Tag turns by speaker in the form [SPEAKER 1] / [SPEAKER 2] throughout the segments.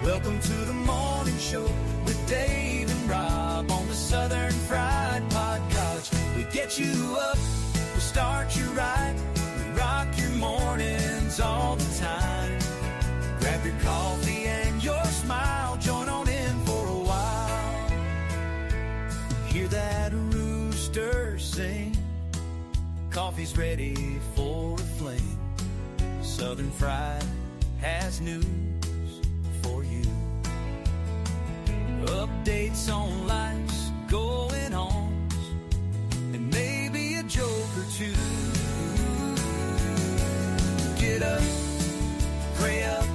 [SPEAKER 1] Welcome to the morning show with Dave and Rob on the Southern Fried Podcast. We get you up, we start you right, we rock your mornings all the time. Grab your coffee and your smile, join on in for a while. Hear that rooster sing, coffee's ready for a fling. Southern Fried has news for you. Updates on life's going on, and maybe a joke or two. Get up, pray up,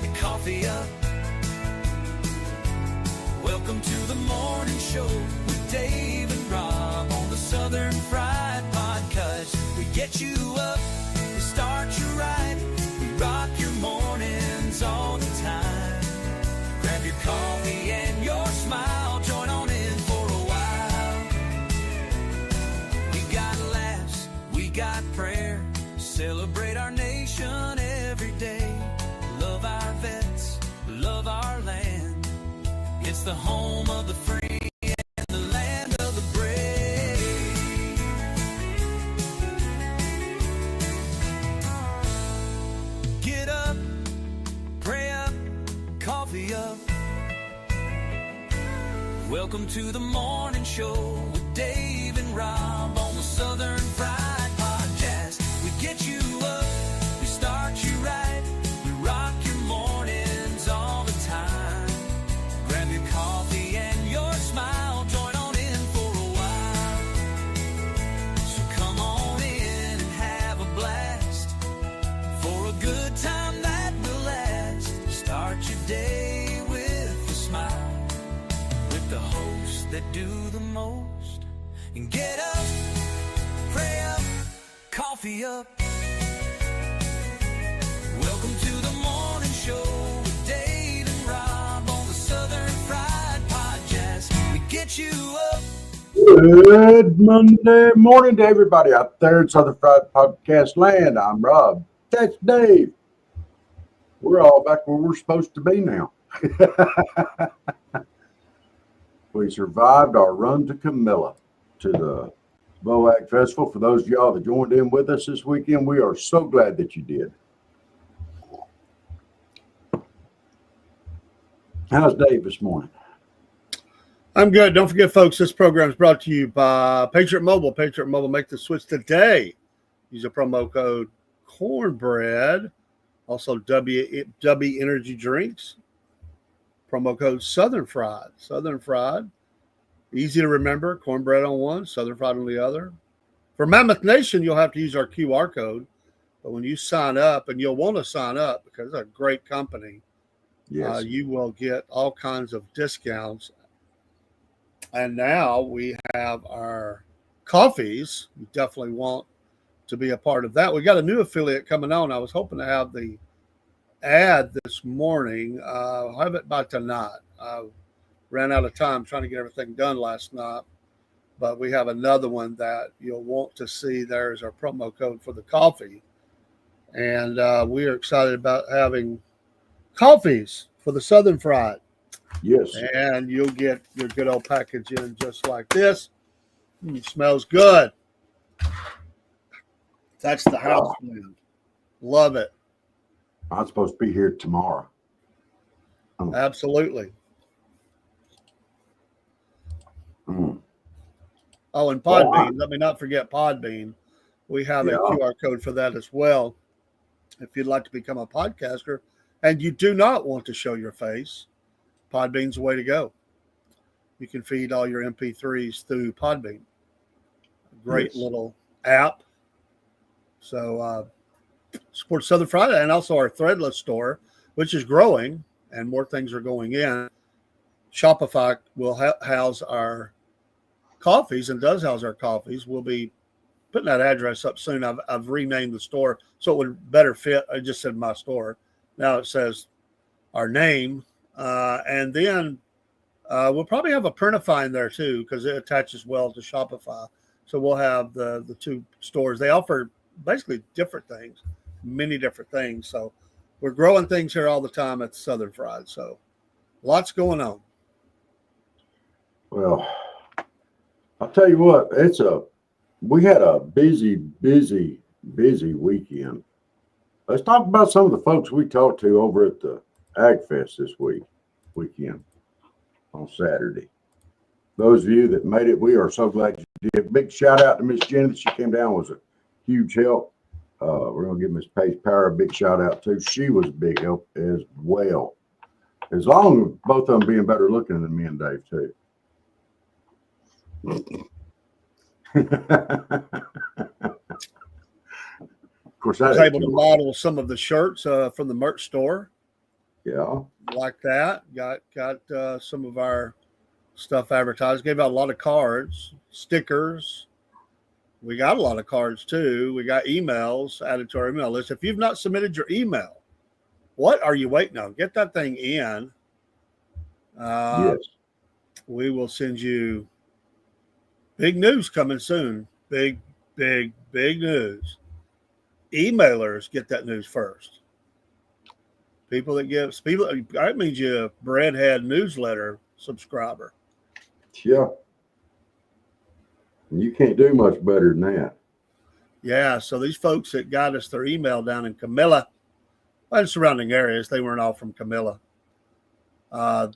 [SPEAKER 1] and coffee up. Welcome to the morning show with Dave and Rob on the Southern Fried Podcast. We get you up, we start you right, we rock your mornings all the time. Grab your coffee and your smile, join on in for a while. We got laughs, we got prayer, celebrate our nation every day. Love our vets, love our land. It's the home of the free and the land of the brave. Get up, pray up, coffee up. Welcome to the morning show with Dave and Rob on the Southern Fried Podcast. We get you up, we start you right, we rock your mornings all the time. Grab your coffee and your smile, join on in for a while. So come on in and have a blast, for a good time that will last. Start your day with a smile, with the hosts that do the most. And get up, pray up, coffee up. Welcome to the morning show with Dave and Rob on the Southern Fried Podcast. We get you up.
[SPEAKER 2] Good Monday morning to everybody out there in Southern Fried Podcast land. I'm Rob. That's Dave. We're all back where we're supposed to be now. We survived our run to Camilla, to the BOAC Festival. For those of y'all that joined in with us this weekend, we are so glad that you did. How's Dave this morning?
[SPEAKER 3] I'm good. Don't forget, folks, this program is brought to you by Patriot Mobile. Patriot Mobile, make the switch today. Use a promo code Cornbread. Also, W Energy Drinks. Promo code Southern Fried. Southern Fried. Easy to remember. Cornbread on one, Southern Fried on the other. For Mammoth Nation, you'll have to use our QR code. But when you sign up, and you'll want to sign up because it's a great company,
[SPEAKER 2] Yes.
[SPEAKER 3] you will get all kinds of discounts. And now we have our coffees. You definitely want to be a part of that. We got a new affiliate coming on. I was hoping to have the ad this morning. I'll have it by tonight. I ran out of time trying to get everything done last night. But we have another one that you'll want to see. There's our promo code for the coffee. And we are excited about having coffees for the Southern Fried.
[SPEAKER 2] Yes.
[SPEAKER 3] And you'll get your good old package in just like this. It smells good. That's the house blend. Love it.
[SPEAKER 2] I'm supposed to be here tomorrow.
[SPEAKER 3] Absolutely.
[SPEAKER 2] Mm.
[SPEAKER 3] Oh, and Podbean. Let me not forget Podbean. We have a QR code for that as well. If you'd like to become a podcaster and you do not want to show your face, Podbean's the way to go. You can feed all your MP3s through Podbean. Great little app. So support Southern Fried and also our Threadless store, which is growing and more things are going in. Shopify will house our coffees and does house our coffees. We'll be putting that address up soon. I've renamed the store so it would better fit. I just said my store. Now it says our name. And then we'll probably have a Printify in there too because it attaches well to Shopify. So we'll have the two stores. They offer basically different things, many different things. So we're growing things here all the time at Southern Fried. So Lots going on.
[SPEAKER 2] Well, I'll tell you what, we had a busy weekend. Let's talk about some of the folks we talked to over at the Ag Fest this weekend on Saturday. Those of you that made it, we are so glad you did. Big shout out to Miss Jenny. She came down, was a huge help. We're going to give Miss Paige Power a big shout out too. She was a big help as well. As long as both of them being better looking than me and Dave too. Of course,
[SPEAKER 3] I was able to model some of the shirts from the merch store.
[SPEAKER 2] Yeah,
[SPEAKER 3] like that. Got some of our stuff advertised. Gave out a lot of cards, stickers. We got a lot of cards too. We got emails added to our email list. If you've not submitted your email, what are you waiting on? Get that thing in.
[SPEAKER 2] Yes.
[SPEAKER 3] We will send you big news coming soon. Big news. Emailers get that news first. That means you're a Breadhead newsletter subscriber.
[SPEAKER 2] Yeah. You can't do much better than that.
[SPEAKER 3] Yeah. So these folks that got us their email down in Camilla and surrounding areas, they weren't all from Camilla. And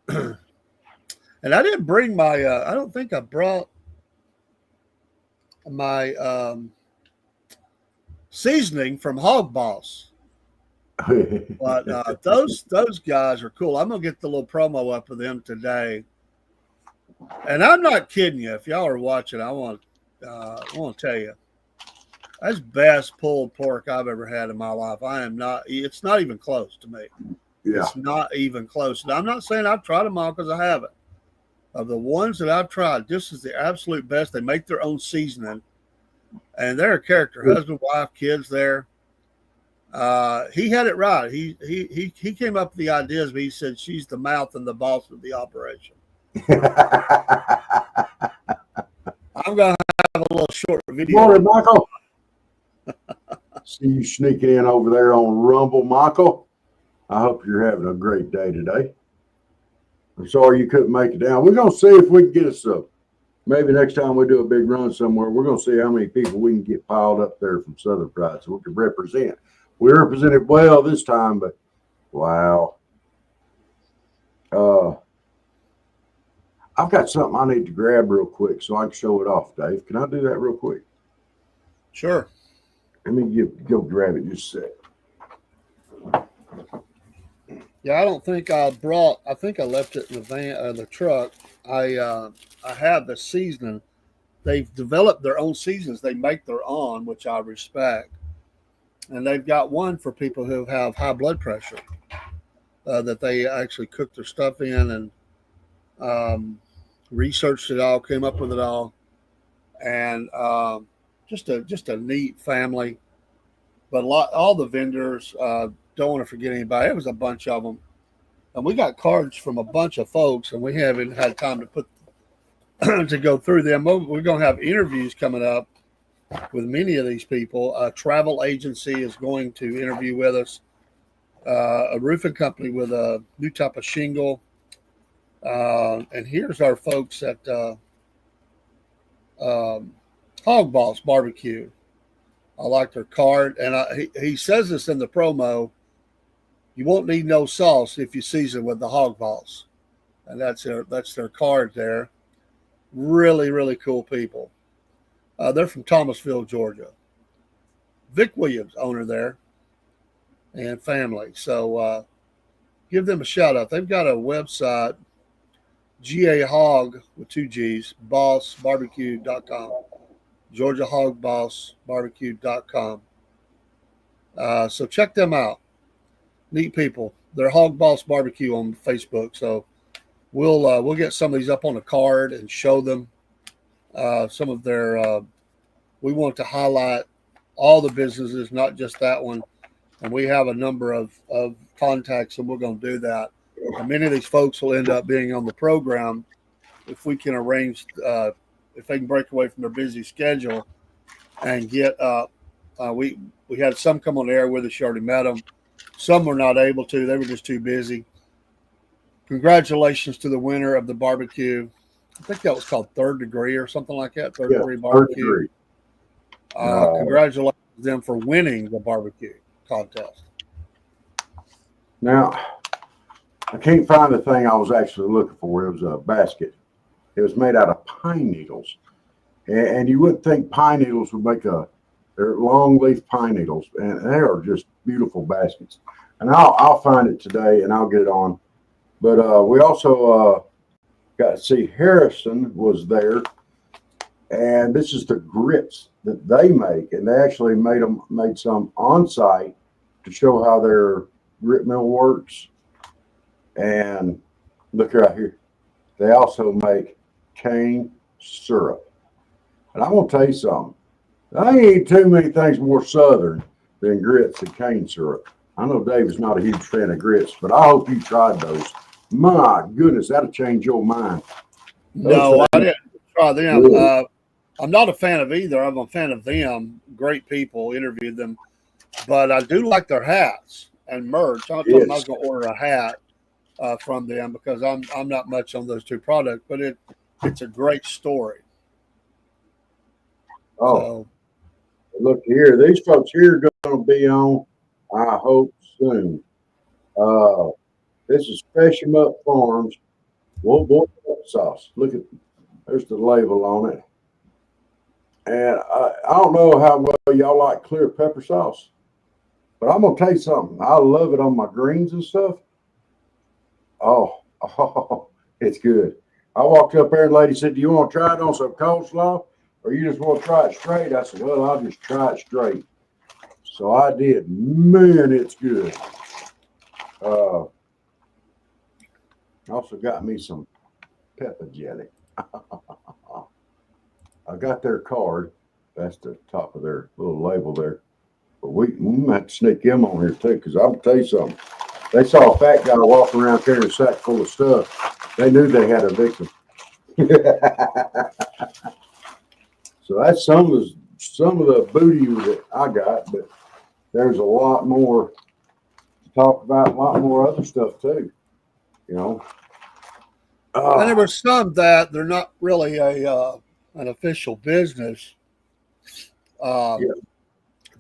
[SPEAKER 3] I didn't bring my, I don't think I brought my seasoning from Hog Boss. But those guys are cool. I'm gonna get the little promo up of them today, and I'm not kidding you. If y'all are watching, I want to tell you that's best pulled pork I've ever had in my life. It's not even close to me.
[SPEAKER 2] Yeah.
[SPEAKER 3] It's not even close. Now, I'm not saying I've tried them all because I haven't. Of the ones that I've tried, this is the absolute best. They make their own seasoning, and they're a character, husband, wife, kids there. He had it right. He came up with the ideas, but he said she's the mouth and the boss of the operation. I'm gonna have a little short video.
[SPEAKER 2] Morning, Michael. See you sneaking in over there on Rumble, Michael. I hope you're having a great day today. I'm sorry you couldn't make it down. We're gonna see if we can get us up. Maybe next time we do a big run somewhere, we're gonna see how many people we can get piled up there from Southern Pride so we can represent. We represented well this time, but wow. I've got something I need to grab real quick so I can show it off, Dave. Can I do that real quick?
[SPEAKER 3] Sure.
[SPEAKER 2] Let me go grab it just a sec.
[SPEAKER 3] Yeah, I don't think I think I left it in the van, the truck. I have the seasoning. They've developed their own seasons. They make their own, which I respect. And they've got one for people who have high blood pressure that they actually cook their stuff in and researched it all, came up with it all. And just a neat family. But all the vendors, don't want to forget anybody. It was a bunch of them. And we got cards from a bunch of folks, and we haven't had time to put to go through them. We're going to have interviews coming up with many of these people. A travel agency is going to interview with us. A roofing company with a new type of shingle. And here's our folks at Hog Boss Barbecue. I like their card. And he says this in the promo. You won't need no sauce if you season with the Hog Boss. And that's their card there. Really, really cool people. They're from Thomasville, Georgia. Vic Williams, owner there, and family. So give them a shout out. They've got a website, GA Hog with 2 G's, bossbarbecue.com. Georgia Hog Boss Barbecue.com. So check them out. Neat people. They're Hog Boss Barbecue on Facebook. So we'll get some of these up on a card and show them some of their. We want to highlight all the businesses, not just that one. And we have a number of contacts, and we're going to do that. And many of these folks will end up being on the program if we can arrange. If they can break away from their busy schedule and get up. We had some come on the air with us. You already met them. Some were not able to. They were just too busy. Congratulations to the winner of the barbecue. I think that was called Third Degree or something like that. Third
[SPEAKER 2] Yeah,
[SPEAKER 3] Degree
[SPEAKER 2] third
[SPEAKER 3] Barbecue.
[SPEAKER 2] degree.
[SPEAKER 3] Congratulations to them for winning the barbecue contest.
[SPEAKER 2] Now, I can't find the thing I was actually looking for. It was a basket. It was made out of pine needles. And you wouldn't think pine needles would make they're long leaf pine needles, and they are just beautiful baskets. And I'll find it today and I'll get it on. But we also got to see Harrison was there, and this is the grits that they make, and they actually made some on site to show how their grit mill works. And look right here, they also make cane syrup. And I'm gonna tell you something. I ain't too many things more southern than grits and cane syrup. I know Dave is not a huge fan of grits, but I hope you tried those. My goodness, that'll change your mind.
[SPEAKER 3] No, I didn't try them.
[SPEAKER 2] Really?
[SPEAKER 3] I'm not a fan of either. I'm a fan of them. Great people, interviewed them. But I do like their hats and merch. I told them I was going to order a hat from them because I'm not much on those two products, but it's a great story.
[SPEAKER 2] Oh,
[SPEAKER 3] So,
[SPEAKER 2] look here. These folks here are going to be on, I hope, soon. This is Fresh 'em Up Farms. Boy sauce. Look at, there's the label on it. And I don't know how well y'all like clear pepper sauce, but I'm going to tell you something. I love it on my greens and stuff. Oh, it's good. I walked up there and the lady said, do you want to try it on some coleslaw or you just want to try it straight? I said, well, I'll just try it straight. So I did. Man, it's good. Also got me some pepper jelly. I got their card. That's the top of their little label there. But we have to sneak them on here too, because I'll tell you something. They saw a fat guy walking around carrying a sack full of stuff. They knew they had a victim. So that's some of the booty that I got, but there's a lot more to talk about, a lot more other stuff too. You know.
[SPEAKER 3] and there were some that they're not really an official business.
[SPEAKER 2] Yeah.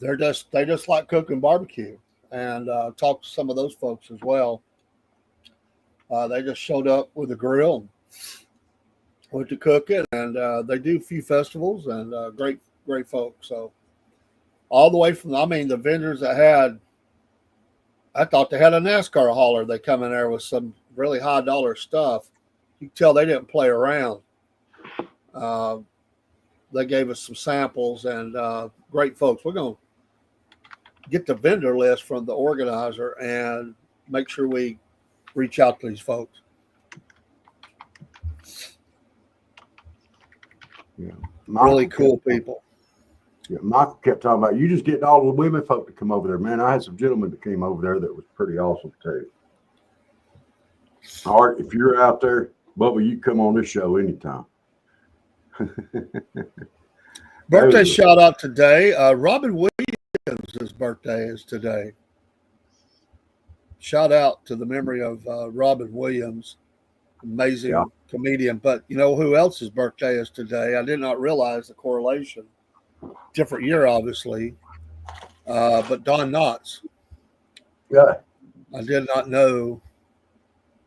[SPEAKER 3] They just like cooking barbecue, and talk to some of those folks as well. They just showed up with a grill, went to cook it, and they do a few festivals, and great folks. So all the way from, the vendors that had, I thought they had a NASCAR hauler. They come in there with some really high dollar stuff. You can tell they didn't play around. They gave us some samples, and great folks. We're going to get the vendor list from the organizer and make sure we reach out to these folks.
[SPEAKER 2] Yeah.
[SPEAKER 3] Really cool people.
[SPEAKER 2] Yeah, Michael kept talking about, you just getting all the women folk to come over there. Man, I had some gentlemen that came over there that was pretty awesome too. All right, if you're out there, Bubba, you come on this show anytime.
[SPEAKER 3] Birthday shout out today. Robin Williams' birthday is today. Shout out to the memory of Robin Williams, amazing comedian. But you know who else's birthday is today? I did not realize the correlation. Different year, obviously. But Don Knotts.
[SPEAKER 2] Yeah.
[SPEAKER 3] I did not know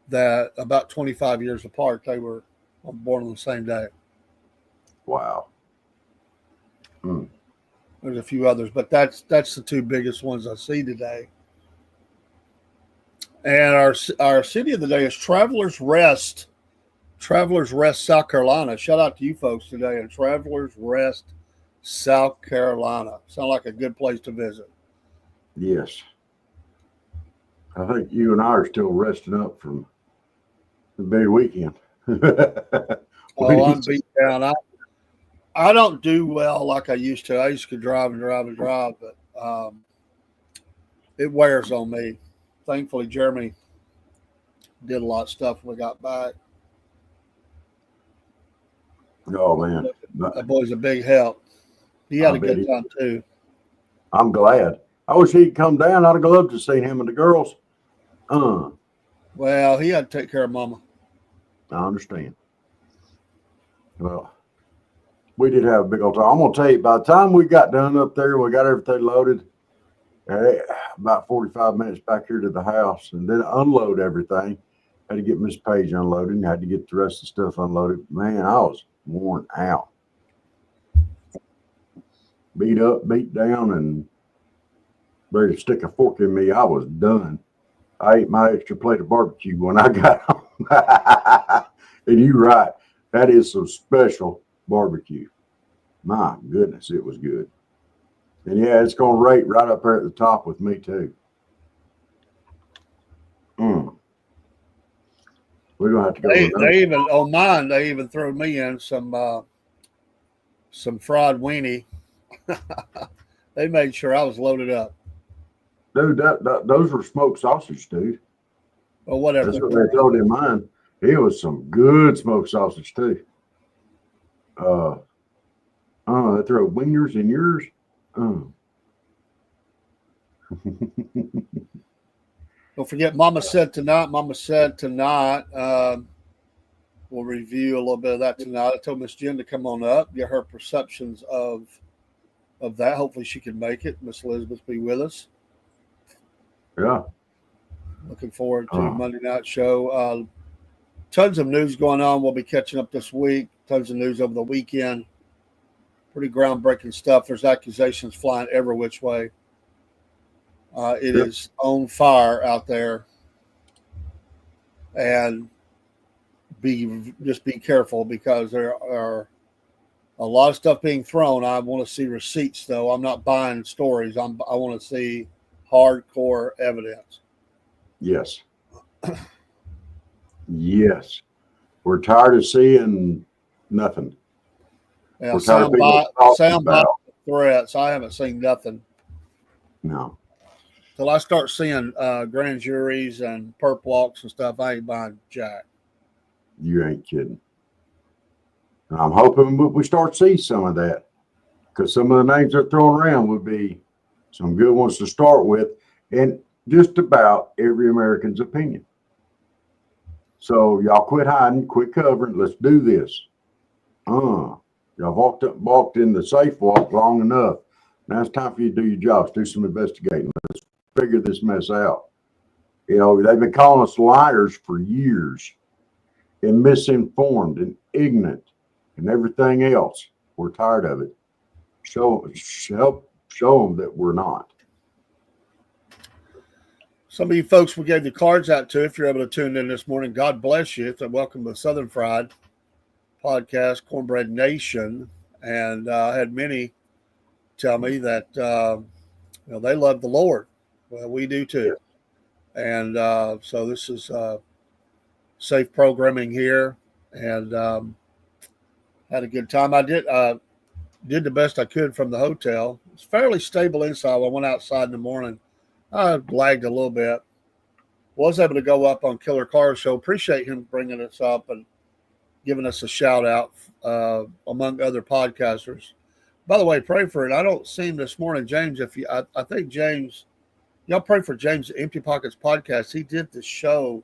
[SPEAKER 3] that about 25 years apart, they were born on the same day.
[SPEAKER 2] Wow.
[SPEAKER 3] There's a few others, but that's the two biggest ones I see today. And our city of the day is Travelers Rest. Travelers Rest, South Carolina. Shout out to you folks today in Travelers Rest, South Carolina. Sound like a good place to visit.
[SPEAKER 2] Yes. I think you and I are still resting up from the big weekend.
[SPEAKER 3] Oh, I'm beat down. I don't do well like I used to. I used to drive, but it wears on me. Thankfully, Jeremy did a lot of stuff when we got back.
[SPEAKER 2] Oh, man.
[SPEAKER 3] That boy's a big help. He had a good time, too.
[SPEAKER 2] I'm glad. I wish he'd come down. I'd have loved to see him and the girls.
[SPEAKER 3] Well, he had to take care of Mama.
[SPEAKER 2] I understand. Well, we did have a big old time. I'm going to tell you, by the time we got done up there, we got everything loaded, about 45 minutes back here to the house, and then unload everything. Had to get Miss Page unloaded and had to get the rest of the stuff unloaded. Man, I was worn out. Beat up, beat down, and ready to stick a fork in me. I was done. I ate my extra plate of barbecue when I got home. And you're right. That is some special barbecue. My goodness, it was good. And yeah, it's going to rate right up there at the top with me too. We're going to have to go.
[SPEAKER 3] They even, on mine, they even threw me in some fried weenie. They made sure I was loaded up.
[SPEAKER 2] Dude, those were smoked sausage, dude.
[SPEAKER 3] Or whatever.
[SPEAKER 2] That's what they told in mine. It was some good smoked sausage too. They throw wingers in yours.
[SPEAKER 3] Don't forget, Mama said tonight. We'll review a little bit of that tonight. I told Miss Jen to come on up, get her perceptions of that. Hopefully she can make it. Miss Elizabeth be with us.
[SPEAKER 2] Yeah.
[SPEAKER 3] Looking forward to Monday night show. Tons of news going on. We'll be catching up this week. Tons of news over the weekend. Pretty groundbreaking stuff. There's accusations flying every which way. It is on fire out there. And just be careful because there are a lot of stuff being thrown. I want to see receipts, though. I'm not buying stories. I want to see hardcore evidence.
[SPEAKER 2] Yes. Yes. We're tired of seeing nothing.
[SPEAKER 3] Yeah, soundbite threats. I haven't seen nothing.
[SPEAKER 2] No.
[SPEAKER 3] Till I start seeing grand juries and perp walks and stuff, I ain't buying jack.
[SPEAKER 2] You ain't kidding. And I'm hoping we start to see some of that, because some of the names they're throwing around would be some good ones to start with, and just about every American's opinion. So y'all quit hiding, quit covering. Let's do this. Y'all walked in the safe walk long enough. Now it's time for you to do your jobs. Do some investigating. Let's figure this mess out. You know, they've been calling us liars for years, and misinformed and ignorant and everything else. We're tired of it. Show them that we're not.
[SPEAKER 3] Some of you folks we gave the cards out to, if you're able to tune in this morning, God bless you. Welcome to Southern Fried Podcast, Cornbread Nation. And I had many tell me that they love the Lord. Well, we do too. And so this is safe programming here, and had a good time. I did the best I could from the hotel. It's fairly stable inside. I went outside in the morning. I lagged a little bit. Was able to go up on Killer Car Show. Appreciate him bringing us up and giving us a shout out among other podcasters. By the way, pray for it. I don't see him this morning, James. I think James, y'all pray for James, Empty Pockets podcast. He did the show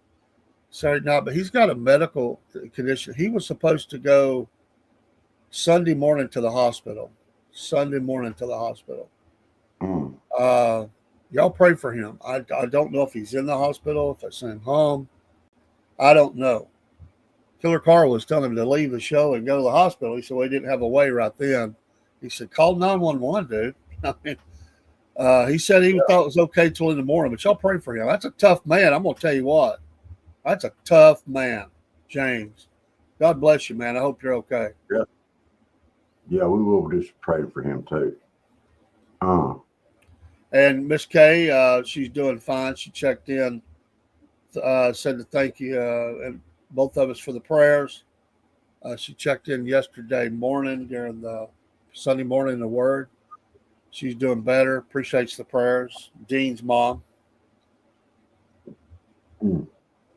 [SPEAKER 3] Saturday night, but he's got a medical condition. He was supposed to go Sunday morning to the hospital. Y'all pray for him. I don't know if he's in the hospital, if I sent him home. I don't know. Killer Carl was telling him to leave the show and go to the hospital. He said, well, he didn't have a way right then. He said, call 911, dude. I mean, he said he thought it was okay till in the morning, but y'all pray for him. That's a tough man. I'm going to tell you what. That's a tough man, James. God bless you, man. I hope you're okay.
[SPEAKER 2] Yeah, we will just pray for him too.
[SPEAKER 3] And Miss Kay, she's doing fine. She checked in, said to thank you, and both of us for the prayers. She checked in yesterday morning during the Sunday morning, the word. She's doing better. Appreciates the prayers. Dean's mom.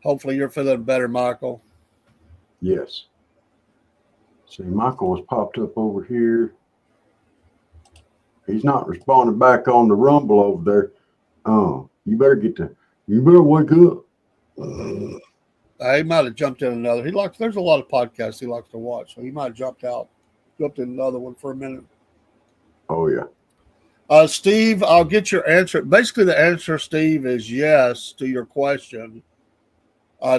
[SPEAKER 3] Hopefully you're feeling better, Michael.
[SPEAKER 2] Yes. See, Michael has popped up over here. He's not responding back on the Rumble over there. You better wake up.
[SPEAKER 3] He might have jumped in another. There's a lot of podcasts he likes to watch, so he might have jumped in another one for a minute.
[SPEAKER 2] Oh yeah.
[SPEAKER 3] Steve, I'll get your answer. Basically, the answer, Steve, is yes to your question.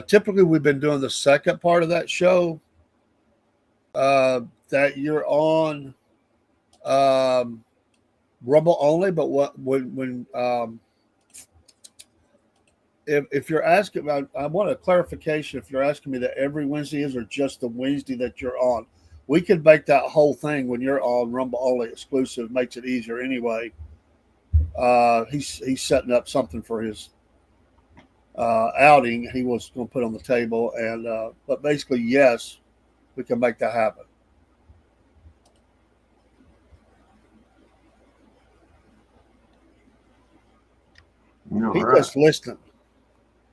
[SPEAKER 3] Typically, we've been doing the second part of that show that you're on Rumble only. But if you're asking, I want a clarification. If you're asking me that every Wednesday is, or just the Wednesday that you're on, we could make that whole thing when you're on Rumble only exclusive. Makes it easier anyway. He's setting up something for his outing. He was going to put on the table, and but basically, yes, we can make that happen. He's just listening.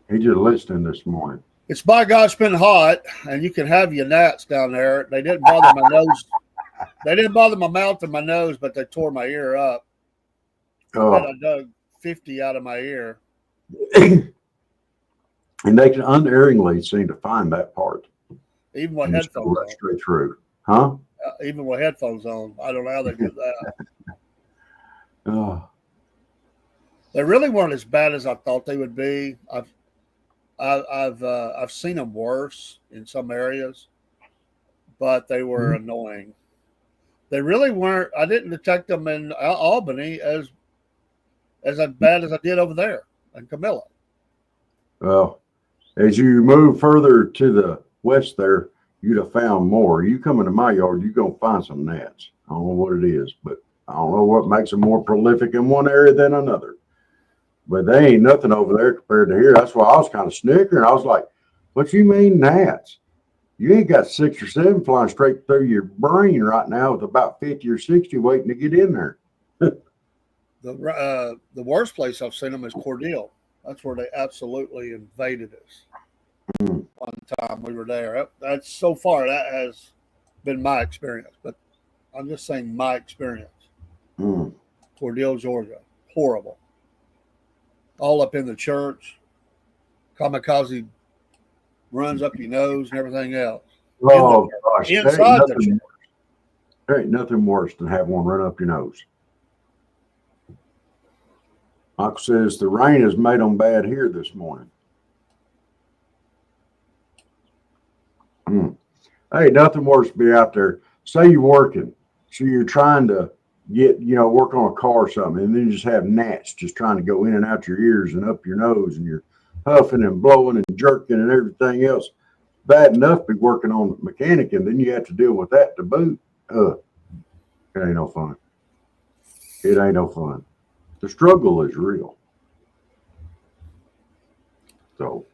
[SPEAKER 2] He just listening this morning.
[SPEAKER 3] It's by gosh been hot, and you can have your gnats down there. They didn't bother my nose. They didn't bother my mouth or my nose, but they tore my ear up. I dug 50 out of my ear.
[SPEAKER 2] And they can unerringly seem to find that part.
[SPEAKER 3] Even with headphones on.
[SPEAKER 2] Straight through. Huh?
[SPEAKER 3] Even with headphones on. I don't know how they do that. They really weren't as bad as I thought they would be. I've seen them worse in some areas, but they were annoying. They really weren't. I didn't detect them in Albany as bad as I did over there in Camilla.
[SPEAKER 2] Well, as you move further to the west there, you'd have found more. You come into my yard, you're going to find some gnats. I don't know what it is, but I don't know what makes them more prolific in one area than another. But they ain't nothing over there compared to here. That's why I was kind of snickering. I was like, what you mean gnats? You ain't got 6 or 7 flying straight through your brain right now with about 50 or 60 waiting to get in there.
[SPEAKER 3] The worst place I've seen them is Cordele. That's where they absolutely invaded us. One time we were there. That's so far that has been my experience, but I'm just saying my experience. Cordele, Georgia, horrible. All up in the church. Kamikaze runs up your nose and everything else.
[SPEAKER 2] Oh gosh,
[SPEAKER 3] inside the church.
[SPEAKER 2] There ain't nothing worse than have one run up your nose. Uncle says the rain has made them bad here this morning. Hey, nothing worse to be out there. Say you're working, so you're trying to get, work on a car or something, and then you just have gnats just trying to go in and out your ears and up your nose, and you're huffing and blowing and jerking and everything else. Bad enough to be working on mechanic, and then you have to deal with that to boot. It ain't no fun. It ain't no fun. The struggle is real. So,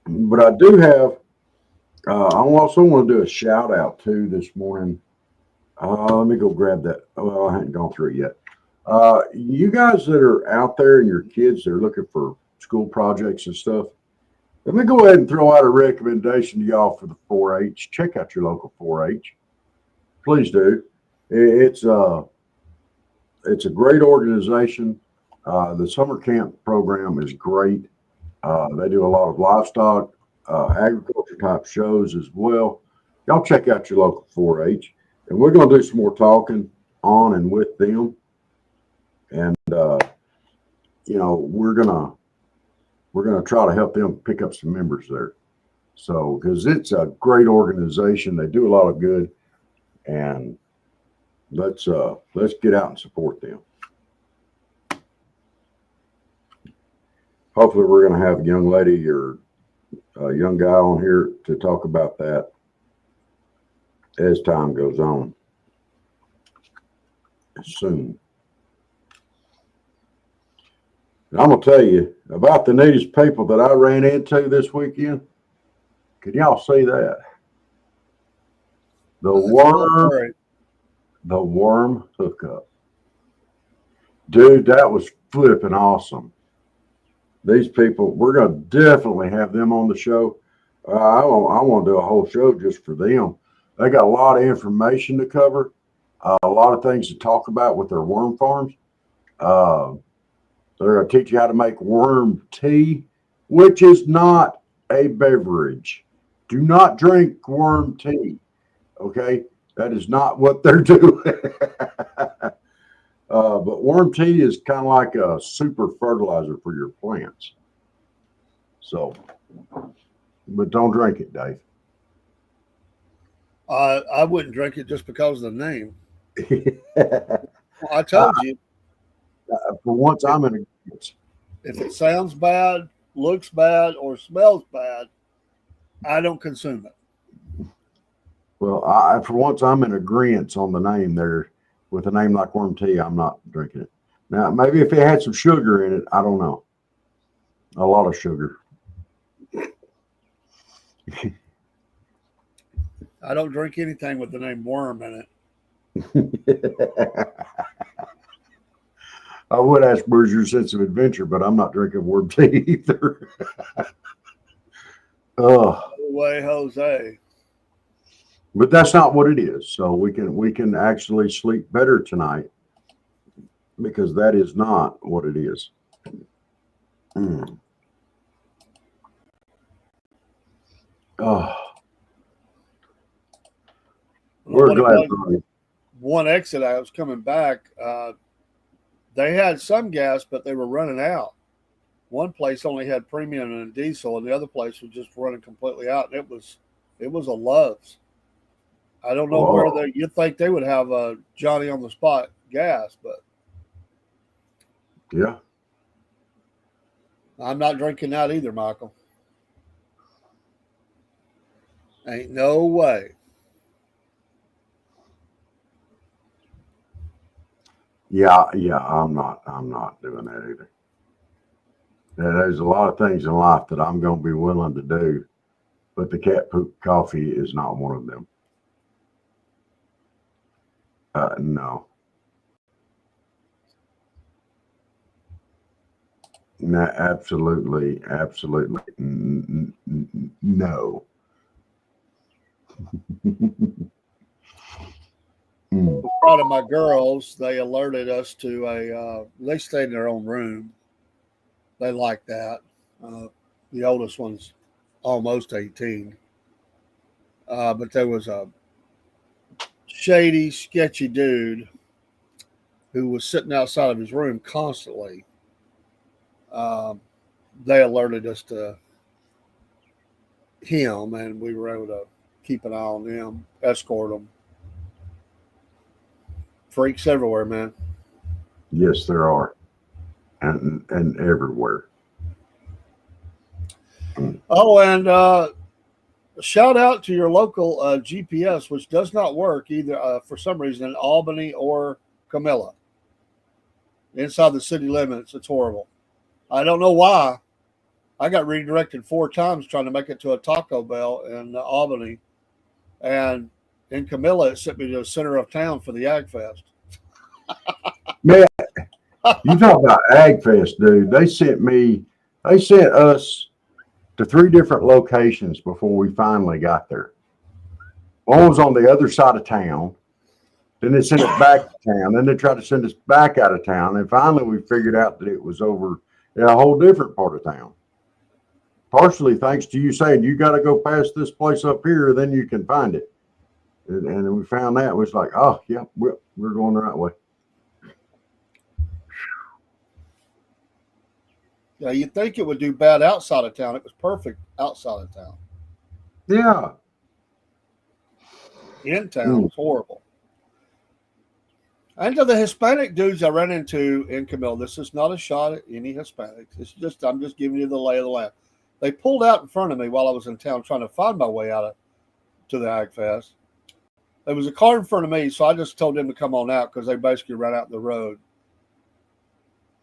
[SPEAKER 2] but I do have, I also want to do a shout out too this morning. Let me go grab that. Well, I hadn't gone through it yet. You guys that are out there and your kids that are looking for school projects and stuff, let me go ahead and throw out a recommendation to y'all for the 4-H. Check out your local 4-H. Please do. It's a great organization. The summer camp program is great. They do a lot of livestock, agriculture type shows as well. Y'all check out your local 4-H, and we're going to do some more talking on and with them. And we're gonna try to help them pick up some members there. So, because it's a great organization, they do a lot of good, and let's get out and support them. Hopefully, we're going to have a young lady or a young guy on here to talk about that as time goes on. Soon. And I'm going to tell you about the neatest people that I ran into this weekend. Can y'all see that? The worm hookup. Dude, that was flipping awesome. These people, we're going to definitely have them on the show. I want to do a whole show just for them. They got a lot of information to cover, a lot of things to talk about with their worm farms. They're going to teach you how to make worm tea, which is not a beverage. Do not drink worm tea. Okay? That is not what they're doing. But worm tea is kind of like a super fertilizer for your plants. So, but don't drink it, Dave.
[SPEAKER 3] I wouldn't drink it just because of the name. I told you.
[SPEAKER 2] For once, I'm in agreement.
[SPEAKER 3] If it sounds bad, looks bad, or smells bad, I don't consume it.
[SPEAKER 2] Well, for once, I'm in agreement on the name there. With a name like worm tea, I'm not drinking it. Now, maybe if it had some sugar in it, I don't know. A lot of sugar.
[SPEAKER 3] I don't drink anything with the name worm in it.
[SPEAKER 2] I would ask where's your sense of adventure, but I'm not drinking worm tea either.
[SPEAKER 3] No way, Jose.
[SPEAKER 2] But that's not what it is. So we can actually sleep better tonight because that is not what it is. Mm. Oh, we're glad for you.
[SPEAKER 3] One exit, I was coming back. They had some gas, but they were running out. One place only had premium and diesel, and the other place was just running completely out. And it was a Love's. I don't know where you'd think they would have a Johnny on the spot gas, but
[SPEAKER 2] yeah,
[SPEAKER 3] I'm not drinking that either, Michael. Ain't no way.
[SPEAKER 2] Yeah, I'm not doing that either. There's a lot of things in life that I'm going to be willing to do, but the cat poop coffee is not one of them. No. No, absolutely no.
[SPEAKER 3] Proud of my girls. They alerted us to they stayed in their own room. They like that. The oldest one's almost 18. But there was a shady, sketchy dude who was sitting outside of his room constantly. They alerted us to him, and we were able to keep an eye on them, escort them. Freaks everywhere, man.
[SPEAKER 2] Yes, there are, and everywhere.
[SPEAKER 3] Oh, and shout out to your local GPS, which does not work either for some reason in Albany or Camilla. Inside the city limits, it's horrible. I don't know why. I got redirected 4 times trying to make it to a Taco Bell in Albany, and in Camilla, it sent me to the center of town for the Ag Fest.
[SPEAKER 2] Man, you talk about Ag Fest, dude. They sent us to 3 different locations before we finally got there. One was on the other side of town. Then they sent it back to town. Then they tried to send us back out of town. And finally, we figured out that it was over in a whole different part of town. Partially thanks to you saying, you got to go past this place up here, then you can find it. And we found that. It was like, oh, yeah, we're going the right way.
[SPEAKER 3] Yeah, you'd think it would do bad outside of town. It was perfect outside of town.
[SPEAKER 2] Yeah.
[SPEAKER 3] In town, it's horrible. And to the Hispanic dudes I ran into in Camille, this is not a shot at any Hispanics. It's just, I'm just giving you the lay of the land. They pulled out in front of me while I was in town trying to find my way out to the Ag Fest. There was a car in front of me, so I just told them to come on out because they basically ran out the road.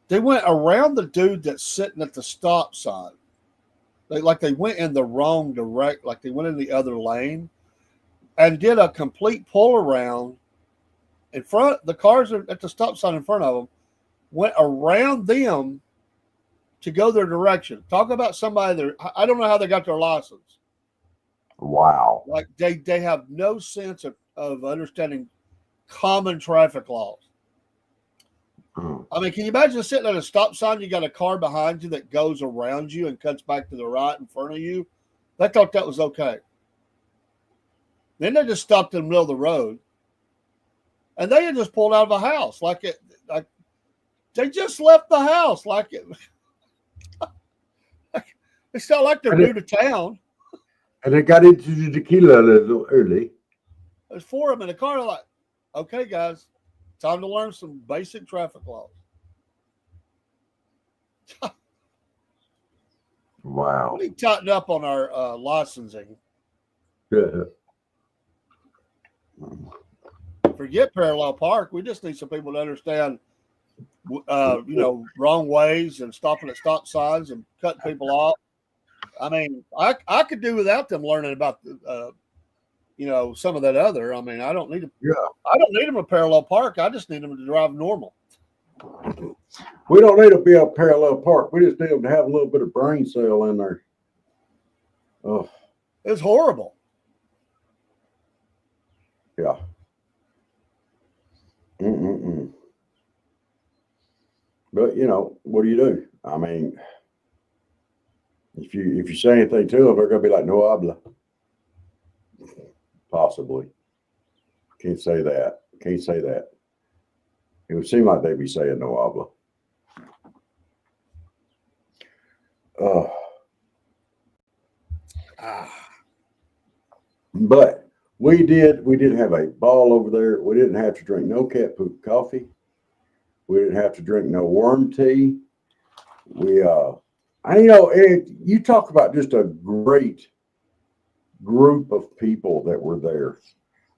[SPEAKER 3] They went around the dude that's sitting at the stop sign. They went in the wrong direct, like they went in the other lane and did a complete pull around in front. The cars are at the stop sign in front of them, went around them to go their direction. Talk about somebody that I don't know how they got their license.
[SPEAKER 2] Wow.
[SPEAKER 3] Like they have no sense of understanding common traffic laws. I mean, can you imagine sitting at a stop sign? You got a car behind you that goes around you and cuts back to the right in front of you. They thought that was okay. Then they just stopped in the middle of the road, and they had just pulled out of a house like they just left the house it's not like they're new to town.
[SPEAKER 2] And they got into the tequila a little early.
[SPEAKER 3] There's four of them in the car. They're like, okay, guys, time to learn some basic traffic laws.
[SPEAKER 2] Wow.
[SPEAKER 3] We need to tighten up on our licensing.
[SPEAKER 2] Yeah.
[SPEAKER 3] Forget parallel park. We just need some people to understand, wrong ways and stopping at stop signs and cutting people off. I mean, I could do without them learning about some of that other. I mean, I don't need them.
[SPEAKER 2] Yeah.
[SPEAKER 3] I don't need them to parallel park. I just need them to drive normal.
[SPEAKER 2] We don't need to be a parallel park. We just need them to have a little bit of brain cell in there. Oh,
[SPEAKER 3] it's horrible.
[SPEAKER 2] Yeah. Mm-mm-mm. But what do you do? I mean, if you say anything to them, they're gonna be like, no habla. Possibly. Can't say that. It would seem like they'd be saying no habla. But we did have a ball over there. We didn't have to drink no cat poop coffee. We didn't have to drink no worm tea. You talk about just a great group of people that were there.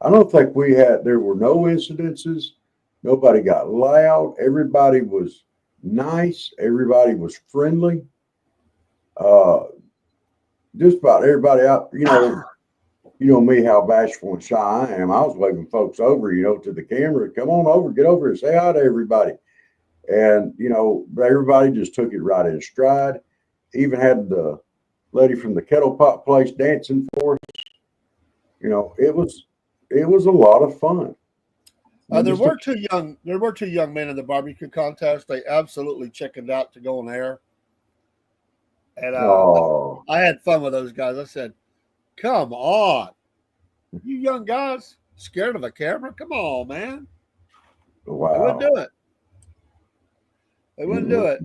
[SPEAKER 2] I don't think there were no incidences. Nobody got loud. Everybody was nice. Everybody was friendly. Just about everybody out, you know me, how bashful and shy I am. I was waving folks over, to the camera. Come on over, get over and say hi to everybody. And, everybody just took it right in stride. Even had the lady from the kettle pot place dancing for us. It was a lot of fun.
[SPEAKER 3] There were two young men in the barbecue contest. They absolutely chickened out to go on air. And I had fun with those guys. I said, come on. You young guys scared of a camera? Come on, man.
[SPEAKER 2] Wow.
[SPEAKER 3] They wouldn't do it. They wouldn't do it.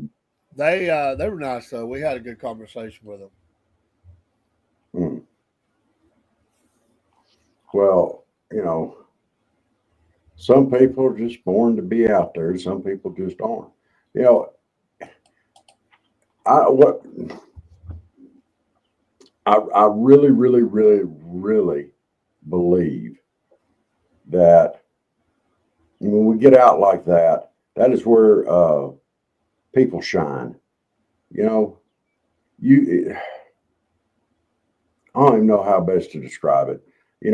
[SPEAKER 3] They were nice, though. We had a good conversation with them.
[SPEAKER 2] Mm. Well, some people are just born to be out there. Some people just aren't. I really, really, really, really believe that when we get out like that, that is where people shine. I don't even know how best to describe it. We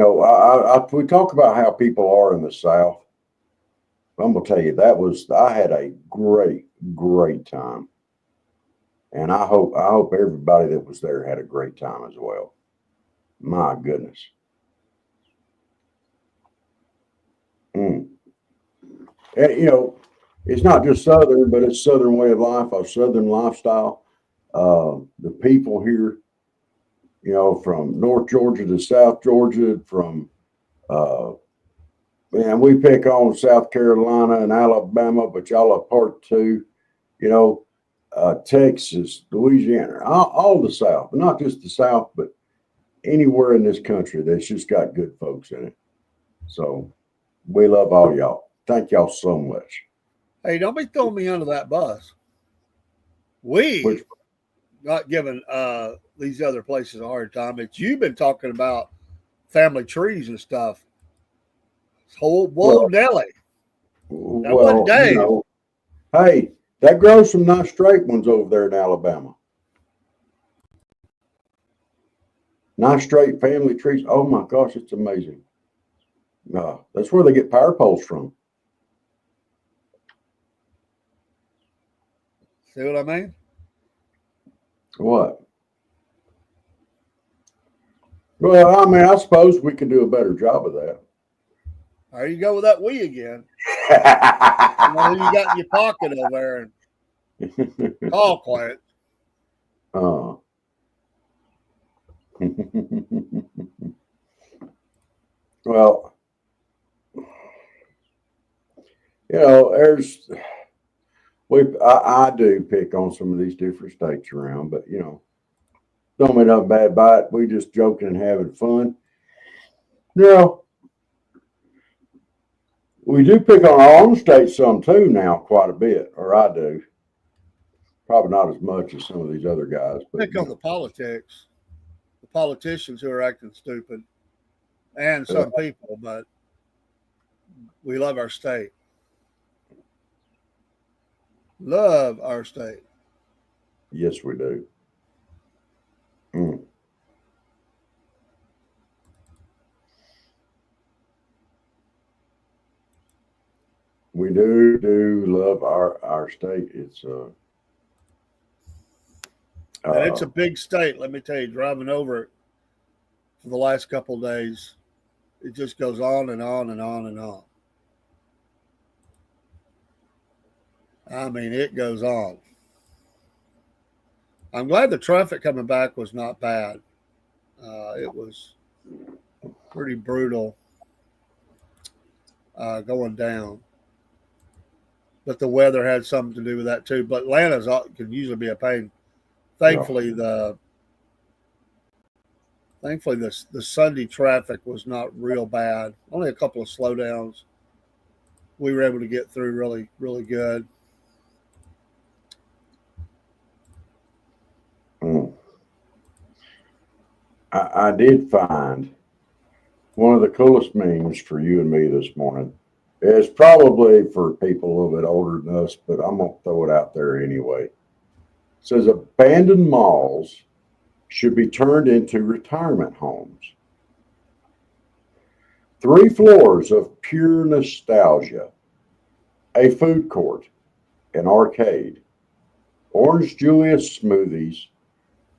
[SPEAKER 2] talk about how people are in the South. I'm gonna tell you, I had a great, great time. And I hope everybody that was there had a great time as well. My goodness. And, it's not just Southern, but it's Southern way of life, a Southern lifestyle. The people here, from North Georgia to South Georgia, from we pick on South Carolina and Alabama, but y'all are part two. Texas, Louisiana, all the South, not just the South, but anywhere in this country that's just got good folks in it. So we love all y'all. Thank y'all so much.
[SPEAKER 3] Hey, don't be throwing me under that bus. We not giving these other places a hard time. It's you've been talking about family trees and stuff. Nelly. That wasn't Dave.
[SPEAKER 2] Hey, that grows some nice straight ones over there in Alabama. Nice straight family trees. Oh my gosh, it's amazing. That's where they get power poles from.
[SPEAKER 3] See what I mean?
[SPEAKER 2] What? Well, I suppose we could do a better job of that.
[SPEAKER 3] There you go with that we again. You know who you got in your pocket over there. All quiet.
[SPEAKER 2] Well, you know, I do pick on some of these different states around, but you know, don't mean nothing bad by it. We just joking and having fun. You know, we do pick on our own state some too now, quite a bit, or I do. Probably not as much as some of these other guys. But,
[SPEAKER 3] pick on the politics, the politicians who are acting stupid, and some people, but we love our state. Love our state.
[SPEAKER 2] Yes, we do. We do love our state. It's
[SPEAKER 3] and it's a big state. Let me tell you, driving over it for the last couple of days, it just goes on and on and on and on. I mean, it goes on. I'm glad the traffic coming back was not bad. It was pretty brutal going down. But the weather had something to do with that too. But Atlanta's can usually be a pain. Thankfully, the Sunday traffic was not real bad. Only a couple of slowdowns. We were able to get through really, really good.
[SPEAKER 2] I did find one of the coolest memes for you and me this morning. It's probably for people a little bit older than us, but I'm going to throw it out there anyway. It says abandoned malls should be turned into retirement homes. 3 floors of pure nostalgia, a food court, an arcade, Orange Julius smoothies,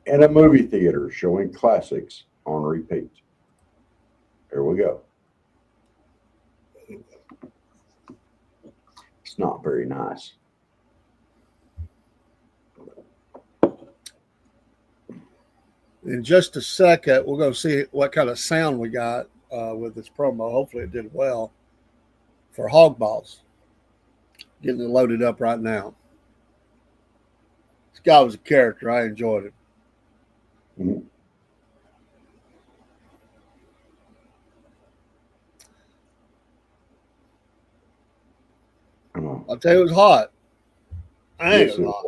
[SPEAKER 2] and a movie theater showing classics on repeat. There we go. It's not very nice.
[SPEAKER 3] In just a second, we're going to see what kind of sound we got with this promo. Hopefully it did well for Hog Balls. Getting it loaded up right now. This guy was a character. I enjoyed it.
[SPEAKER 2] Mm-hmm.
[SPEAKER 3] I'll tell you, it was hot. It was hot.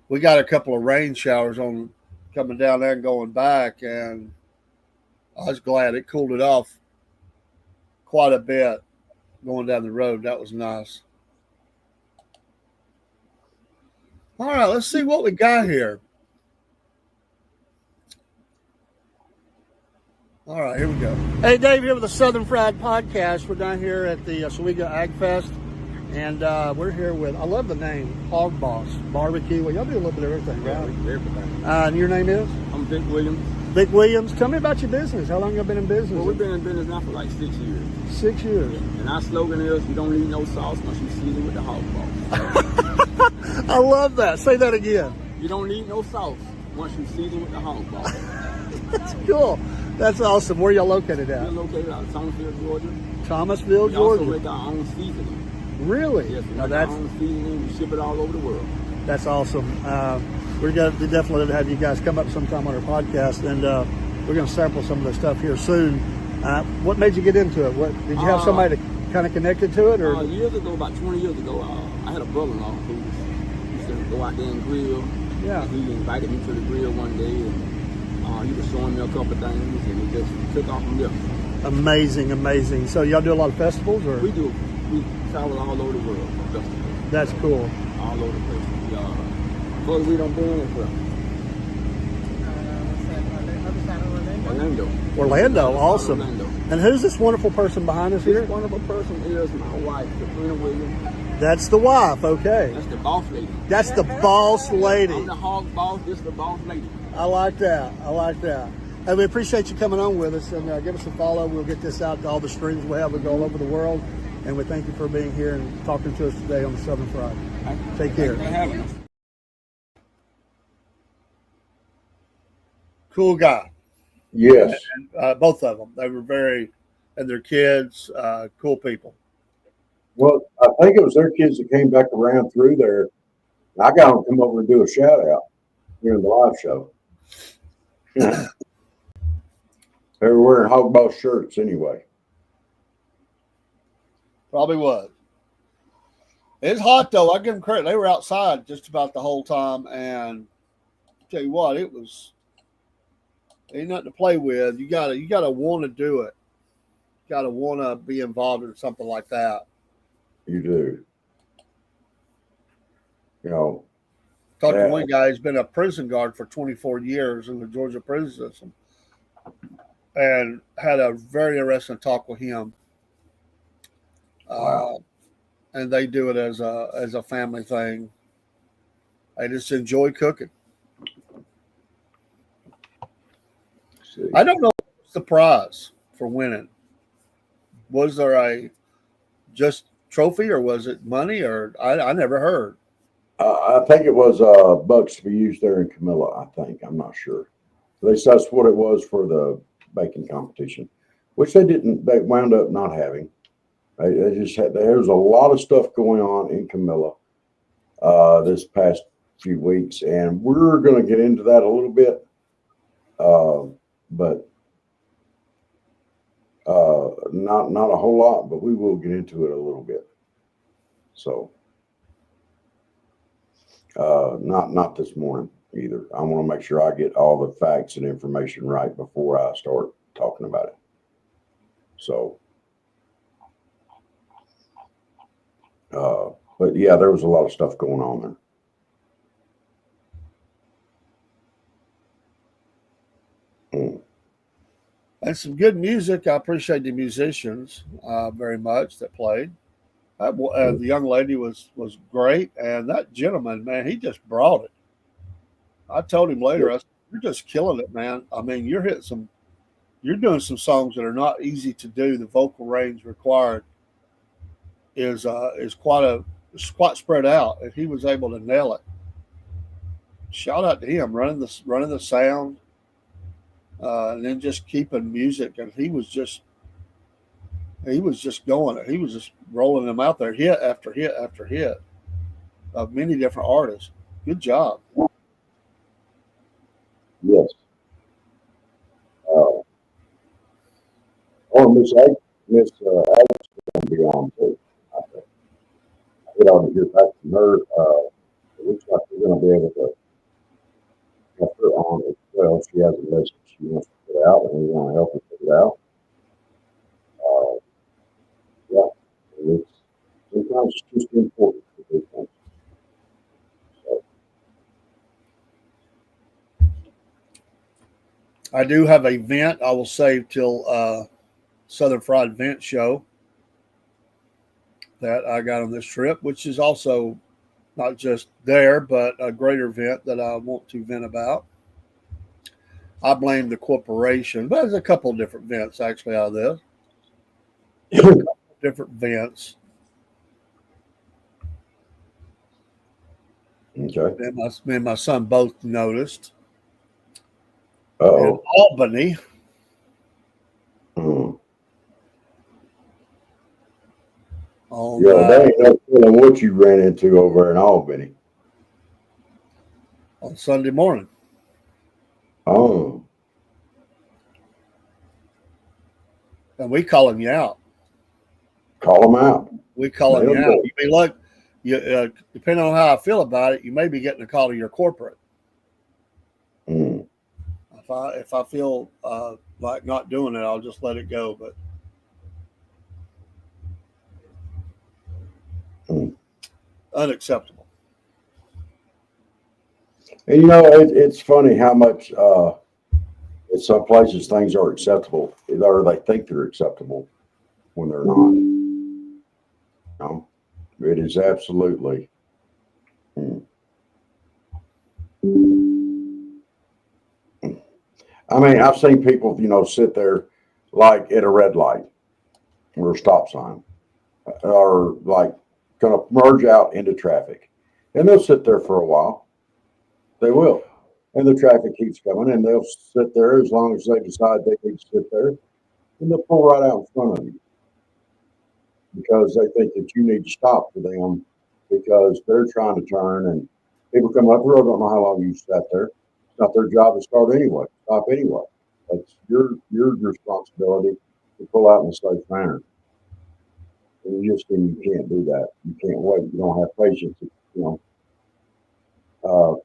[SPEAKER 3] We got a couple of rain showers on coming down there and going back, and I was glad it cooled it off quite a bit going down the road. That was nice. All right, let's see what we got here. All right, here we go. Hey, Dave here with the Southern Fried Podcast. We're down here at the Oswego Ag Fest, and we're here with, I love the name, Hog Boss Barbecue. Well, y'all do a little bit of everything, right? Everything. And your name is?
[SPEAKER 4] I'm Vic Williams.
[SPEAKER 3] Vic Williams. Tell me about your business. How long have you been in business?
[SPEAKER 4] Well, we've been in business now for like 6 years.
[SPEAKER 3] 6 years.
[SPEAKER 4] And our slogan is, you don't need no sauce once you season with the Hog Boss.
[SPEAKER 3] I love that. Say that again.
[SPEAKER 4] You don't need no sauce once you season with the Hog Boss.
[SPEAKER 3] That's cool. That's awesome. Where y'all located at?
[SPEAKER 4] We're located out of Thomasville, Georgia.
[SPEAKER 3] Thomasville,
[SPEAKER 4] We
[SPEAKER 3] Georgia.
[SPEAKER 4] also make our own seasoning.
[SPEAKER 3] Really?
[SPEAKER 4] Yes, we
[SPEAKER 3] Now
[SPEAKER 4] make
[SPEAKER 3] that's
[SPEAKER 4] our own seasoning. We ship it all over the world.
[SPEAKER 3] that's awesome. We're going to definitely have you guys come up sometime on our podcast, and we're going to sample some of the stuff here soon. What made you get into it? What did you have somebody that kind of connected to it, or
[SPEAKER 4] years ago, about 20 years ago, I had a brother-in-law who used to go out there and grill.
[SPEAKER 3] Yeah.
[SPEAKER 4] He invited me to the grill one day, and he was showing me a couple of things, and it just took off from there.
[SPEAKER 3] Amazing, amazing. So y'all do a lot of festivals, or
[SPEAKER 4] We do. We travel all over the world for festivals.
[SPEAKER 3] that's cool.
[SPEAKER 4] All over the place. Where we don't been in for? Orlando.
[SPEAKER 3] Orlando, awesome.
[SPEAKER 4] Orlando.
[SPEAKER 3] And who's this wonderful person behind us here?
[SPEAKER 4] This wonderful person is my wife, Sabrina Williams.
[SPEAKER 3] That's the wife. Okay,
[SPEAKER 4] That's the boss lady.
[SPEAKER 3] that's the boss lady.
[SPEAKER 4] I'm the hog boss. This is the boss lady.
[SPEAKER 3] I like that. I like that. And we appreciate you coming on with us, and give us a follow. We'll get this out to all the streams we have. We go all over the world, and we thank you for being here and talking to us today on the Southern Fried. Take care.
[SPEAKER 4] Thanks for having us.
[SPEAKER 3] Cool guy.
[SPEAKER 2] Yes.
[SPEAKER 3] And, both of them. They were and their kids, cool people.
[SPEAKER 2] Well, I think it was their kids that came back around through there. I got them to come over and do a shout out during the live show. They were wearing hog boss shirts anyway.
[SPEAKER 3] Probably was. It's hot though. I give them credit. They were outside just about the whole time, and I'll tell you what, it was ain't nothing to play with. You gotta want to do it. You gotta want to be involved in something like that.
[SPEAKER 2] You do. You know.
[SPEAKER 3] Talked to one guy who's been a prison guard for 24 years in the Georgia prison system, and had a very interesting talk with him.
[SPEAKER 2] Wow.
[SPEAKER 3] And they do it as a family thing. I just enjoy cooking. I don't know what's the prize for winning. Was there a just trophy, or was it money, or I never heard.
[SPEAKER 2] I think it was bucks to be used there in Camilla. I think, I'm not sure. At least that's what it was for the baking competition, which they wound up not having. They just had, there was a lot of stuff going on in Camilla this past few weeks, and we're going to get into that a little bit, but not a whole lot, but we will get into it a little bit. So not this morning either. I want to make sure I get all the facts and information right before I start talking about it. So, but yeah, there was a lot of stuff going on there.
[SPEAKER 3] And some good music. I appreciate the musicians very much that played. The young lady was great, and that gentleman, man, he just brought it. I told him later, I said, "You're just killing it, man. I mean, you're doing some songs that are not easy to do. The vocal range required is quite spread out, and he was able to nail it. Shout out to him running the sound, and then just keeping music, and he was just going it. He was just rolling them out there, hit after hit after hit, of many different artists. Good job.
[SPEAKER 2] Yes. Miss Alex is going to be on too. I think. I get on to hear back from her. It looks like we're going to be able to have her on as well. She has a message she wants to put out, and we want to help her put it out. Yeah, it's sometimes it's just important to do things. So.
[SPEAKER 3] I do have a vent I will save till Southern Fried Vent Show that I got on this trip, which is also not just there, but a greater vent that I want to vent about. I blame the corporation, but there's a couple of different vents actually out of this. A couple of different vents.
[SPEAKER 2] Okay.
[SPEAKER 3] Me and my son both noticed.
[SPEAKER 2] Uh-oh.
[SPEAKER 3] In Albany.
[SPEAKER 2] Yeah, they ain't no telling what you ran into over in Albany.
[SPEAKER 3] On Sunday morning.
[SPEAKER 2] Oh.
[SPEAKER 3] And we calling you out.
[SPEAKER 2] Call them out.
[SPEAKER 3] We calling you out. You may look, depending on how I feel about it, you may be getting a call to your corporate. If I feel like not doing it, I'll just let it go. But unacceptable.
[SPEAKER 2] And you know, it's funny how much in some places things are acceptable, or they think they're acceptable when they're not. It is absolutely. I mean, I've seen people, sit there like at a red light or a stop sign, or like going to merge out into traffic, and they'll sit there for a while. They will, and the traffic keeps coming, and they'll sit there as long as they decide they need to sit there, and they'll pull right out in front of you because they think that you need to stop for them because they're trying to turn, and people come up the road, don't know how long you sat there. It's not their job to stop anyway. That's your responsibility to pull out in a safe manner. And you can't do that. You can't wait. You don't have patience.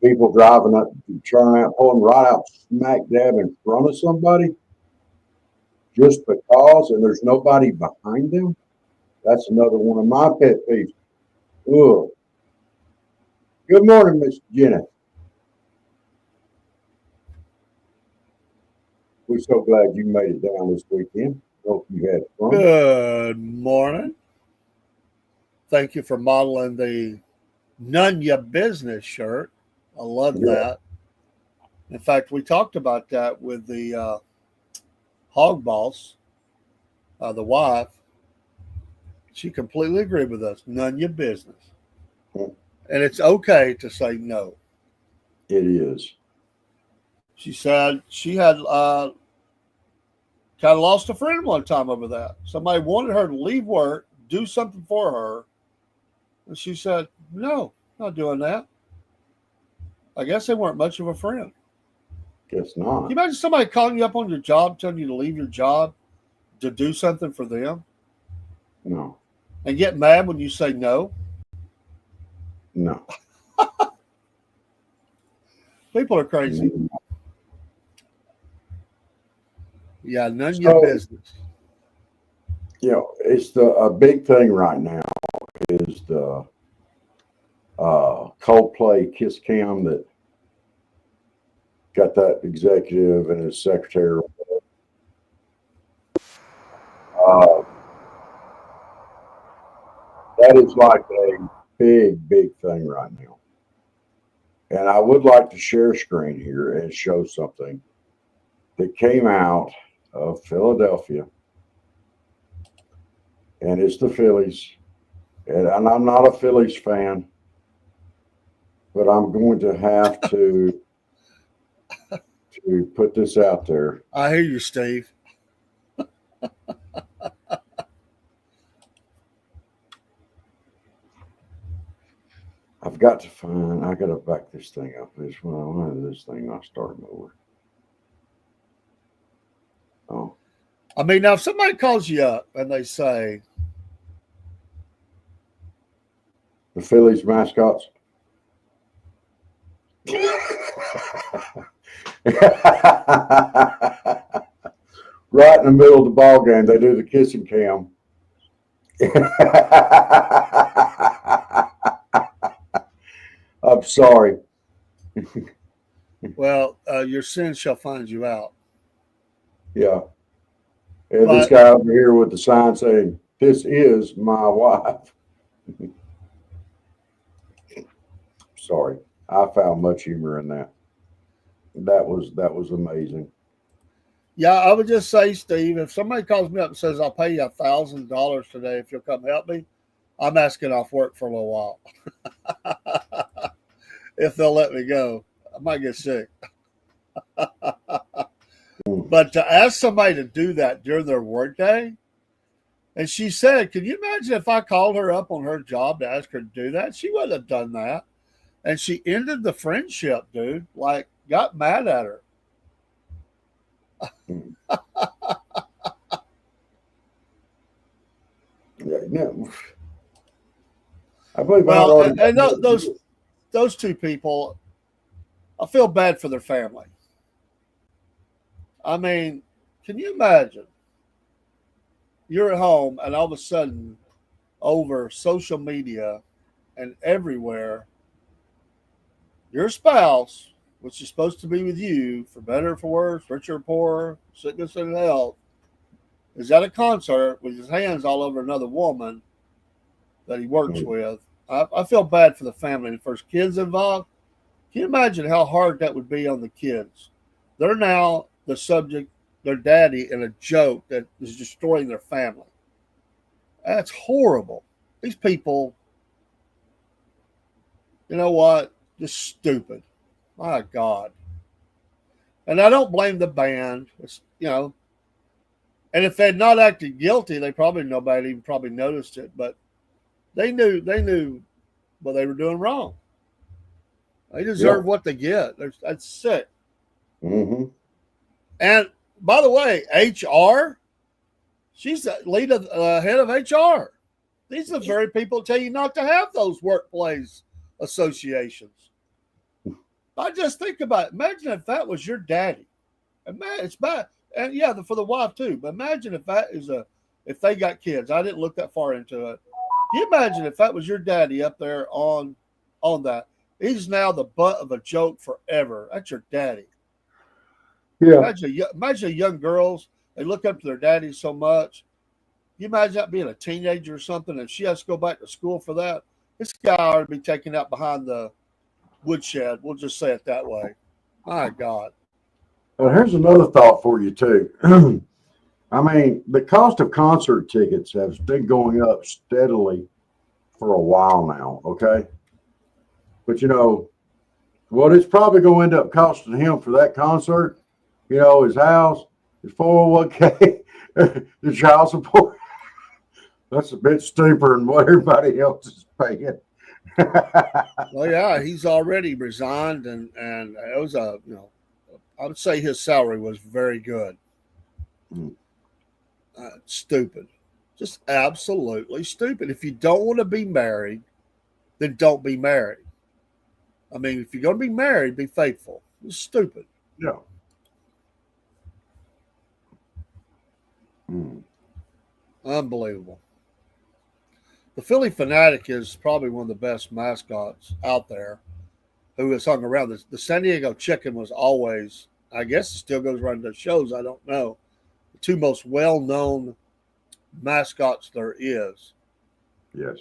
[SPEAKER 2] People driving up, turning out, pulling right out smack dab in front of somebody just because, and there's nobody behind them. That's another one of my pet peeves. Ugh. Good morning, Miss Jenna. We're so glad you made it down this weekend. Hope you had fun.
[SPEAKER 3] Good morning. Thank you for modeling the None Ya Business shirt. I love that. In fact, we talked about that with the hog boss, the wife. She completely agreed with us. None your business. And it's okay to say no.
[SPEAKER 2] It is.
[SPEAKER 3] She said she had kind of lost a friend one time over that. Somebody wanted her to leave work, do something for her. And she said, no, not doing that. I guess they weren't much of a friend.
[SPEAKER 2] Guess not.
[SPEAKER 3] Can you imagine somebody calling you up on your job, telling you to leave your job to do something for them?
[SPEAKER 2] No.
[SPEAKER 3] And get mad when you say no?
[SPEAKER 2] No.
[SPEAKER 3] People are crazy. Yeah, none of your business.
[SPEAKER 2] It's a big thing right now is the Coldplay Kiss Cam that got that executive and his secretary. That is like a big thing right now. And I would like to share screen here and show something that came out of Philadelphia. And it's the Phillies. And I'm not a Phillies fan, but I'm going to have to put this out there.
[SPEAKER 3] I hear you, Steve.
[SPEAKER 2] I got to back this thing up. This thing not starting over. Oh.
[SPEAKER 3] I mean, now if somebody calls you up and they say,
[SPEAKER 2] the Phillies mascots. Right in the middle of the ball game, they do the kissing cam. I'm sorry.
[SPEAKER 3] well, your sin shall find you out.
[SPEAKER 2] Yeah. And this guy over here with the sign saying, "This is my wife." Sorry. I found much humor in that. That was amazing.
[SPEAKER 3] Yeah, I would just say, Steve, if somebody calls me up and says, I'll pay you $1,000 today if you'll come help me, I'm asking off work for a little while. If they'll let me go, I might get sick. But to ask somebody to do that during their workday, and she said, can you imagine if I called her up on her job to ask her to do that? She wouldn't have done that. And she ended the friendship, dude. Like, got mad at her.
[SPEAKER 2] Yeah, no. I believe.
[SPEAKER 3] Well, and those two people, I feel bad for their family. I mean, can you imagine? You're at home and all of a sudden, over social media and everywhere, your spouse, which is supposed to be with you for better or for worse, richer or poorer, sickness and health, is at a concert with his hands all over another woman that he works with. I feel bad for the family. If there's kids involved, can you imagine how hard that would be on the kids? They're now the subject, their daddy, in a joke that is destroying their family. That's horrible. These people, you know what? Just stupid. My God. And I don't blame the band. It's, and if they'd not acted guilty, nobody even probably noticed it. But they knew what they were doing wrong. They deserve what they get. That's sick.
[SPEAKER 2] Mm-hmm.
[SPEAKER 3] And by the way, HR, she's the head of HR. These are the very people that tell you not to have those workplace associations. I just think about it. Imagine if that was your daddy. It's bad. And yeah, for the wife too. But imagine if if they got kids. I didn't look that far into it. Can you imagine if that was your daddy up there on that? He's now the butt of a joke forever. That's your daddy.
[SPEAKER 2] Yeah.
[SPEAKER 3] Imagine young girls, they look up to their daddy so much. You imagine that being a teenager or something, and she has to go back to school for that. This guy ought to be taken out behind the woodshed. We'll just say it that way. My God.
[SPEAKER 2] Well, here's another thought for you too. I mean, the cost of concert tickets has been going up steadily for a while now. Okay, but what it's probably going to end up costing him for that concert. His house, his 401k, the child support. That's a bit steeper than what everybody else is paying.
[SPEAKER 3] Well, yeah, he's already resigned, and it was I would say his salary was very good. Stupid, just absolutely stupid. If you don't want to be married, then don't be married. I mean, if you're going to be married, be faithful. It's stupid.
[SPEAKER 2] Yeah.
[SPEAKER 3] Unbelievable. The Philly Fanatic is probably one of the best mascots out there who has hung around. The San Diego Chicken was always, I guess it still goes around the shows, I don't know, the two most well-known mascots there is.
[SPEAKER 2] Yes.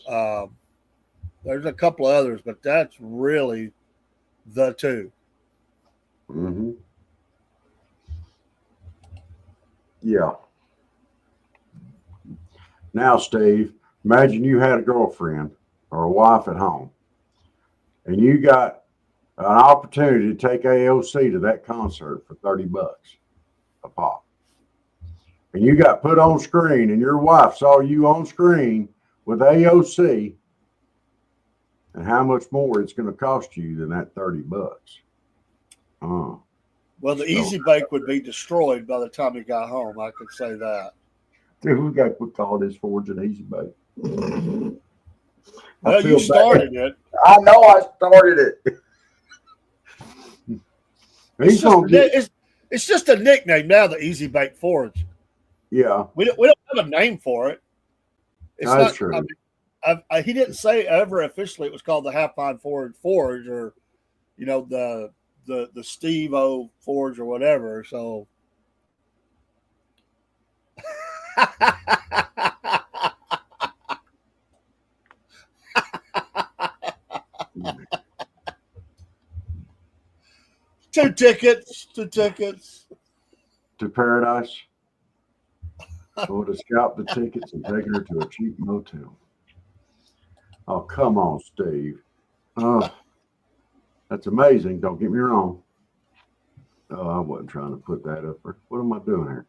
[SPEAKER 3] There's a couple of others, but that's really the two.
[SPEAKER 2] Mm-hmm. Yeah. Now, Steve, imagine you had a girlfriend or a wife at home, and you got an opportunity to take AOC to that concert for $30 a pop. And you got put on screen, and your wife saw you on screen with AOC, and how much more it's going to cost you than that $30.
[SPEAKER 3] Well, the Easy Bake would be destroyed by the time he got home. I could say that.
[SPEAKER 2] Dude, we got to quit calling this Forge an Easy Bake.
[SPEAKER 3] Well, you started it.
[SPEAKER 2] I know I started it.
[SPEAKER 3] It's just a nickname now, the Easy Bake Forge.
[SPEAKER 2] Yeah.
[SPEAKER 3] We don't have a name for it. It's
[SPEAKER 2] That's
[SPEAKER 3] not
[SPEAKER 2] true.
[SPEAKER 3] He didn't say ever officially it was called the Half Pine Forge or the Steve O Forge or whatever. So two tickets
[SPEAKER 2] to paradise. Or to scalp the tickets and taking her to a cheap motel. Oh, come on, Steve. Oh, that's amazing. Don't get me wrong. Oh, I wasn't trying to put that up there. What am I doing here?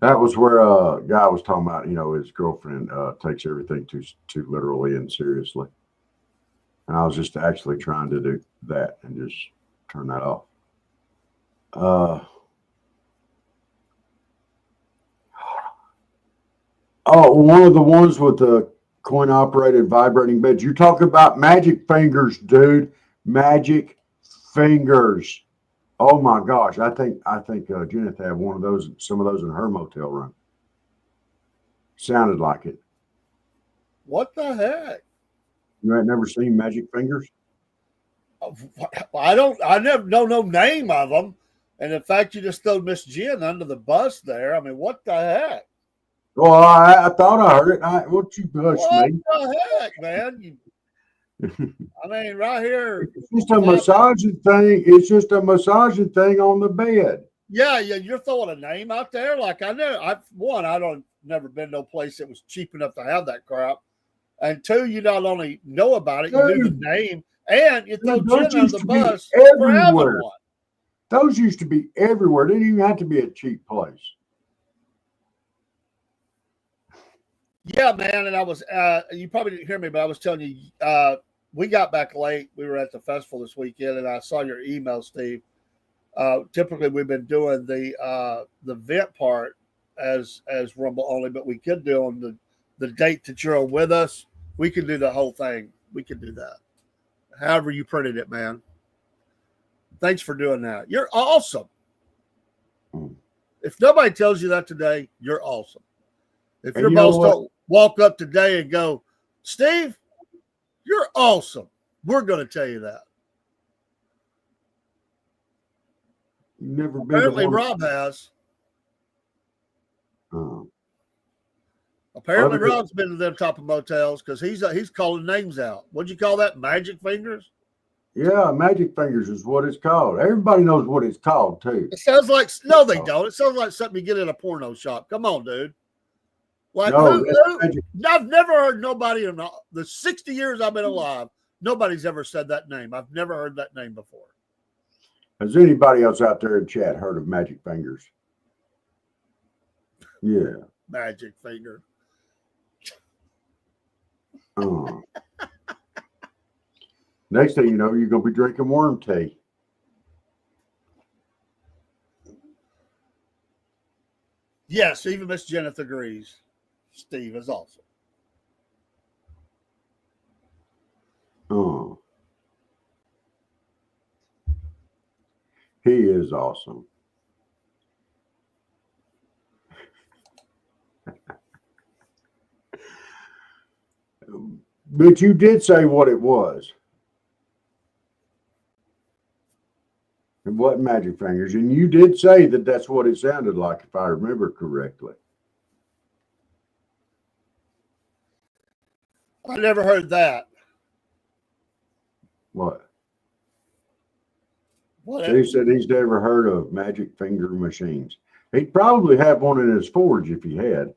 [SPEAKER 2] That was where a guy was talking about, his girlfriend takes everything too literally and seriously. And I was just actually trying to do that and just turn that off. Oh, one of the ones with the coin-operated vibrating beds. You're talking about Magic Fingers, dude. Magic Fingers. Oh my gosh! I think Jeneth had one of those, some of those in her motel room. Sounded like it.
[SPEAKER 3] What the heck?
[SPEAKER 2] You ain't never seen Magic Fingers?
[SPEAKER 3] I never know no name of them. And in fact, you just threw Miss Jen under the bus there. I mean, what the heck?
[SPEAKER 2] Well, I thought I heard it. What you hush
[SPEAKER 3] What
[SPEAKER 2] me?
[SPEAKER 3] the heck, man? I mean, right here.
[SPEAKER 2] It's just a massaging thing. It's just a massaging thing on the bed.
[SPEAKER 3] Yeah, you're throwing a name out there. Like I know, I don't never been no place that was cheap enough to have that crap. And two, you not only know about it, you knew the name, and you throw Jen under the bus for having one.
[SPEAKER 2] Those used to be everywhere. It didn't even have to be a cheap place.
[SPEAKER 3] Yeah, man. And I was, you probably didn't hear me, but I was telling you, we got back late. We were at the festival this weekend, and I saw your email, Steve. Typically, we've been doing the vent part as Rumble only, but we could do on the date that you're with us. We can do the whole thing. We can do that. However you printed it, man. Thanks for doing that. You're awesome. If nobody tells you that today, you're awesome. If your boss don't walk up today and go, Steve, you're awesome, we're going to tell you that.
[SPEAKER 2] You've never been.
[SPEAKER 3] Apparently, Rob has. Apparently, Rob's been to them type of motels because he's calling names out. What'd you call that? Magic fingers?
[SPEAKER 2] Yeah, magic fingers is what it's called. Everybody knows what it's called too.
[SPEAKER 3] It sounds like they don't. It sounds like something you get in a porno shop. Come on, dude. Like
[SPEAKER 2] no,
[SPEAKER 3] I've never heard nobody in the 60 years I've been alive. Nobody's ever said that name. I've never heard that name before.
[SPEAKER 2] Has anybody else out there in chat heard of magic fingers? Yeah,
[SPEAKER 3] magic finger.
[SPEAKER 2] Next thing you know, you're going to be drinking worm tea.
[SPEAKER 3] Yes, even Miss Jennifer agrees. Steve is awesome.
[SPEAKER 2] He is awesome. But you did say what it was. It wasn't magic fingers. And you did say that that's what it sounded like, if I remember correctly.
[SPEAKER 3] I never heard that.
[SPEAKER 2] What?
[SPEAKER 3] Whatever.
[SPEAKER 2] He said he's never heard of magic finger machines. He'd probably have one in his forge if he had.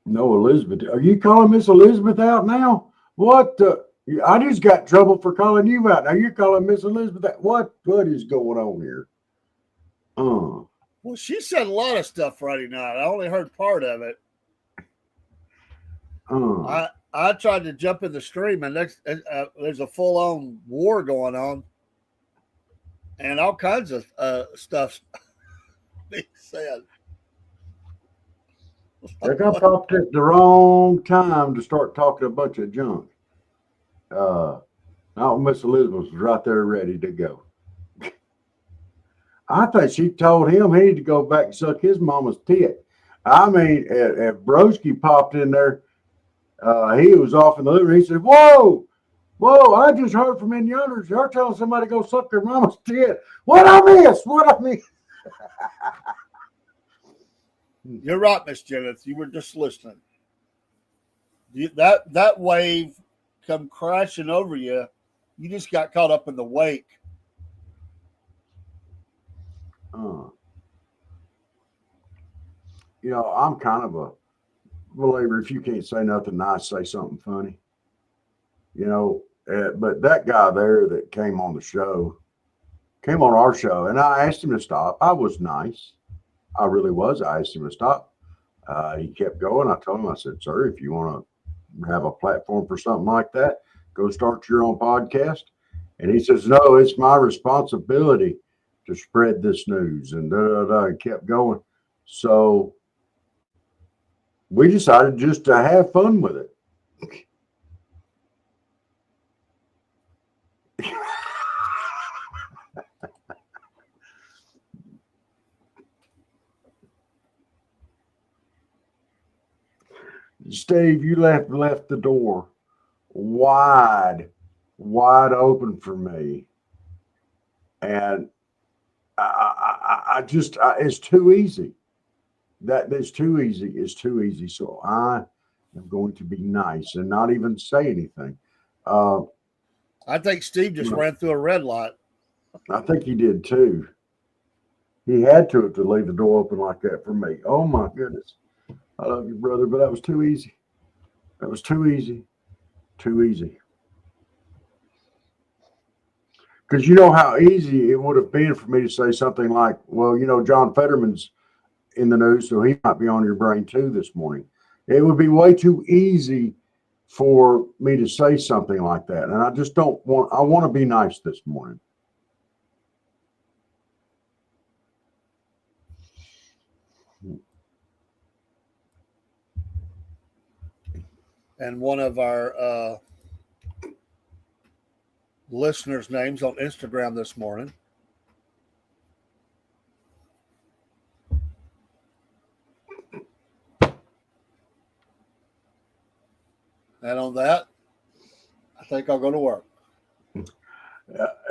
[SPEAKER 2] No, Elizabeth. Are you calling Miss Elizabeth out now? What? I just got trouble for calling you out. Now you're calling Miss Elizabeth out. What is going on here?
[SPEAKER 3] Well, she said a lot of stuff Friday night. I only heard part of it. I tried to jump in the stream, and there's a full-on war going on, and all kinds of stuff being said.
[SPEAKER 2] I think I popped at the wrong time to start talking a bunch of junk. Now Miss Elizabeth was right there ready to go. I think she told him he had to go back and suck his mama's tit. I mean, if Broski popped in there, he was off in the living room. He said, whoa, I just heard from in yonder. They're telling somebody to go suck their mama's tit. What I miss?
[SPEAKER 3] You're right, Miss Jenneth. You were just listening. That wave come crashing over you. You just got caught up in the wake.
[SPEAKER 2] You know, I'm kind of a believer. If you can't say nothing nice, say something funny. You know, but that guy there that came on our show, and I asked him to stop. I was nice. I really was. I asked him to stop. He kept going. I told him, I said, sir, if you want to have a platform for something like that, go start your own podcast. And he says, no, it's my responsibility to spread this news. And He kept going. So we decided just to have fun with it. Steve, you left the door wide open for me. And it's too easy. That is too easy. It's too easy. So I am going to be nice and not even say anything.
[SPEAKER 3] I think Steve just ran through a red light.
[SPEAKER 2] I think he did too. He had to leave the door open like that for me. Oh my goodness. I love you, brother, but that was too easy. That was too easy. Too easy. Because you know how easy it would have been for me to say something like, well, John Fetterman's in the news, so he might be on your brain too this morning. It would be way too easy for me to say something like that. And I just I want to be nice this morning.
[SPEAKER 3] And one of our listeners' names on Instagram this morning. And on that, I think I'll go to work.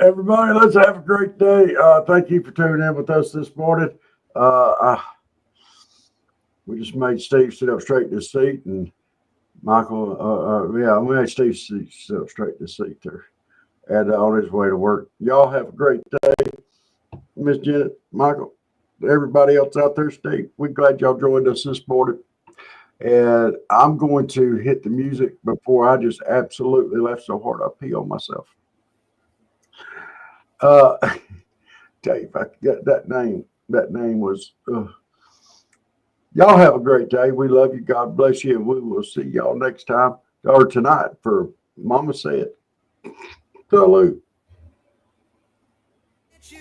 [SPEAKER 2] Everybody, let's have a great day. Thank you for tuning in with us this morning. We just made Steve sit up straight in his seat, and Michael, we made Steve sit up straight in his seat there, and on his way to work. Y'all have a great day. Miss Janet, Michael, everybody else out there, Steve, we're glad y'all joined us this morning. And I'm going to hit the music before I just absolutely laughed so hard I pee on myself. Dave, I got that name. That name was. Y'all have a great day. We love you. God bless you. And we will see y'all next time or tonight for Mama Said. Salute.
[SPEAKER 1] You